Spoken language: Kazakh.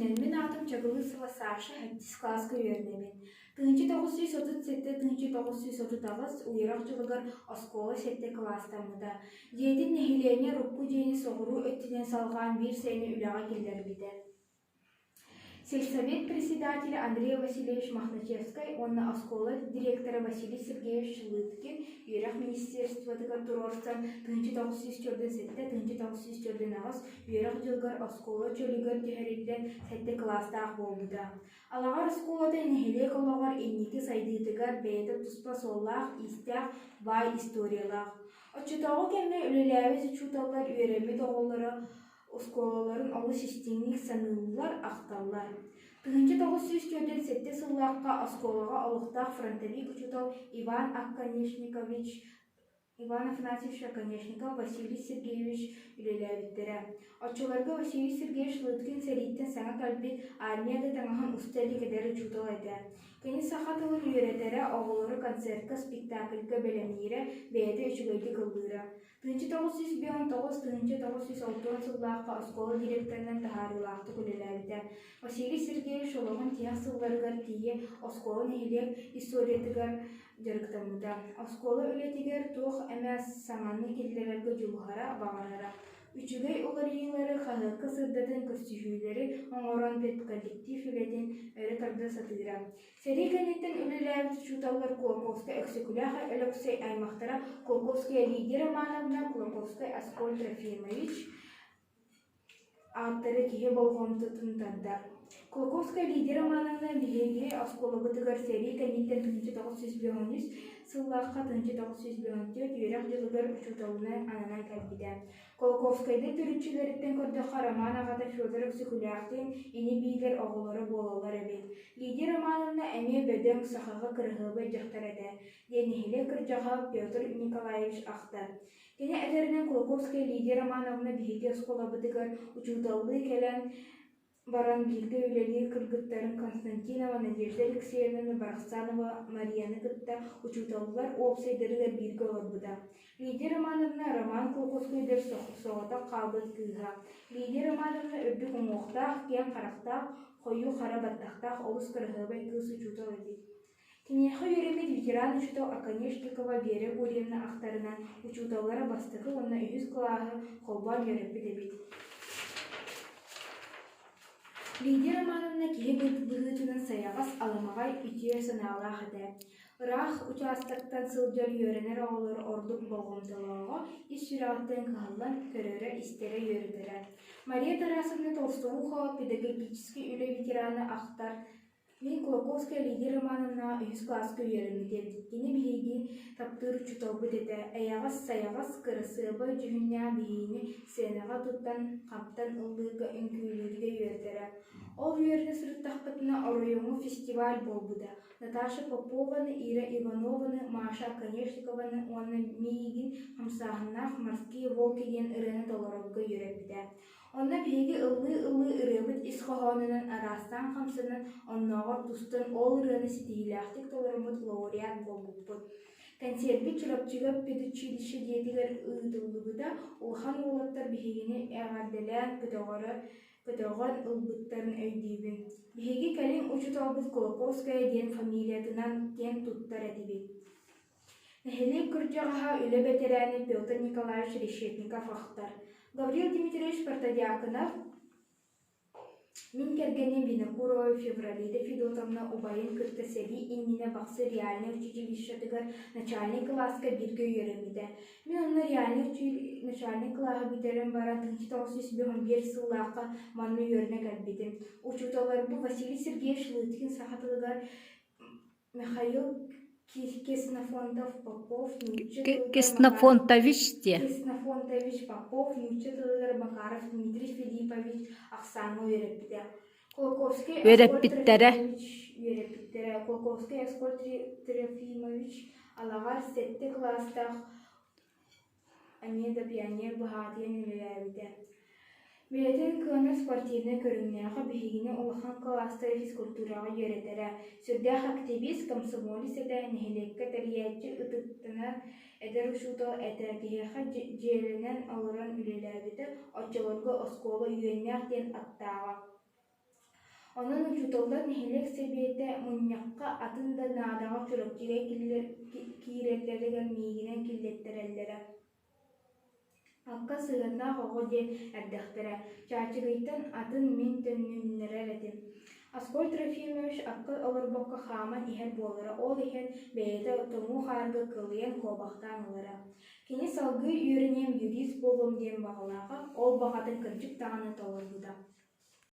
кинен мен атым чагылы сыла Саша хаттис класска үйернемен. Тыгынчы 937, тыгынчы 939 уйрак жылыгар оскола сетте класстамыда. Дедин нехилене рукку жени соғыру өттінен салған bir сені үлаға келдер биде. Сельсовет председателя Андрей Васильевич Махначевский, онна оскола директора Василий Сергеевич Шылыткин, юрах министерствотыга турорсан 1947, 1949 юрах жылгар оскола чөлігер түйерілден сәтті класстақ болдыда. Алағар осколада нехеле колағар еннеті сайдыдыгар бәйді тұспа соллақ, истяқ, бай историялақ. Отчытағы кәмі үлеләвіз чуталар үйеремі доғылары осколаларын олы системник санылылар ақталар. Тыгынчы 947 сыллаққа осколаға олықтақ фронтовик учутал Иван Афанасьевич Оконечников Василий Сергеевич үлеләбіттері. Отчыларға Василий Сергеевич Лыткин сәрейттен саңа кәлбет армияда таңахан ұстәлі кәдәрі чутал әді. Кені сақатылын үйретері оғылары концертка, спектаклька бәлемейрі бәйді үшігайды қылдыра. 1959, 1960 сыллаққа оскола директорынан тахарылақты күлеләбіді. Василий Сергеевич олығын тияқ сылларғар тие оскола нехилеп историятыгар жарықтамыда. Оскола өлетігер туқ әмәс саңанны келдерергі жүлғара бағарара. Үчігей оларыйлары қағықы сырдатын көрсішілері оңоран бет коллектив үлетін өрі тарды сатыра. Сәрі кәнеттен үліләбіт чуталар Кулаковская эксекуляха Алексей Аймақтара Кулаковская лидер Романовна Кулаковская Аскольд Трофимович аттары кеге болғым тұтынтарды. Кулаковская лидер Романовна бігеге осколабытығар сәрі кәнеттен 1913 сыллаққа 1914 үйрек жылығыр чуталыны ананан кәлбіді. Колоковскайды түрітчілеріттен көрдіға Роман ағата Федоров Сыкуляқтен ені бейлер оғылары болалар әбет. Лидер Романовна әме бөдөң сақаға кырғыбы жақтар әді. Денехілі кіржаға Петр Николаевич ақты. Кені әдерінен Колоковская лидер Романовна бейге сколабыдығар учуталды кәлін баран билгі үлелі кыргыттарын Константинова, Надежда Алексеевна, Барахсанова, Марияны кытта учуталылар опсайдырыгар билгі оларбыда. Лидия Романовна Роман Колоковскайдыр соғыта қалбыт кыға. Лидия Романовна үрдік ұмуқтақ, кен қарақтақ, қойу қарабаттақтақ, олыс кырғыбай кыз учутал еді. Кенеха үйремет ветеран учутал Оконечникова Вера Гурьевна ақтарынан учуталлара бастықы онна үйіз қылағы қолбар үйремет дебет. Лидия Романовна кеге бұғытынан саяғас аламағай үтие саналақ әді. Рах участықтан сылжар үйерінер оғылар ордық болғымдылығы ес жүрағыттен қағылан көрері істері үйердері. Мария Тарасовна Толстовуха педагогический үлі ветераны ақтар мен Кулаковская Лидия Романовна үйіз класска үйерімеден. Кені бейге таптыр чуталбы деді. Аяғас саяғас кырысыбы жүхінне бейіне сенаға тұттан қаптан ұлдығы үнкүйлігі үйердері. Ол үйеріне сұрыттақпытына оройыңы фестиваль болбыда. Наташа Попованы, Ира Иванованы, Маша Конечникованы, оны мейгін қамсағынақ морские волки ген ұрыны толарыпқа үйерепіде. Онна бейге ылы ырыбыт исхоғанынан арастан қамсынан оннағыр тұстын ол ұрыны сетейләқтік толарымыт лауреат болбыппыт. Консерві чырапчыға педучилище детігер ұйдылығыда ұлхан олаттар бейгені әғарделән педагоган ылбыттарын өйдейбін. Бейге кәлін учуталбыт Колоковская ден фамилиятынан кен туттар әдебет. Нәхелек күрджағаға үлі бәтерәні Петр Николаевич Решетников ақтар. Гаврил Дмитриевич Партадиаконов Мин кергенен Винокурова в феврале Федотовна Убайын кыртасели иннина бақсы реальный учителищетігер начальник класска бірге үйеремеді. Мен онны реальный начальник клаға бітерін баран 1951 сыллаққа манны үйеріне кәлбедім. Учуталарбы Василий Сергеевич Лыткин сақатылығар Михаил Кеснофонтович Попов, Нючетылығар Макаров, Дмитрий Филиппович, Оксана Уереппиде. Колоковский Аскольд Трофимович, Алағар сетті кластақ Амеда пионер бұғатыен үлеләбіде. Билетін күйіні спортивны көріңнеға бігігіне олыған кластары физкультураға еретері. Сүрдәқ активист комсомолис әді нәхелекке тәриятчы ұтыттына әдір ұшутал әтәкеға желінен алыран үлеләбіді отчаларға оскола үйеннәқ ден аттаға. Onun uçutoldan helek sebiyete munyakka atın da nadağa çorokçuga kirelleri gelmeyiginen killettirellere. Akka sığırna hoğu de erdektere. Çarçıgıytan atın min tönnünlere redim. Askol Trofimович akka olurboqqa xaman iher bolara, ol iher beyete tomu xargı kılıyan kobaqtan olara. Kini salgı yürünem юрист болом дем бағалаға, ол бағатын кірчік тағаны толырғыда.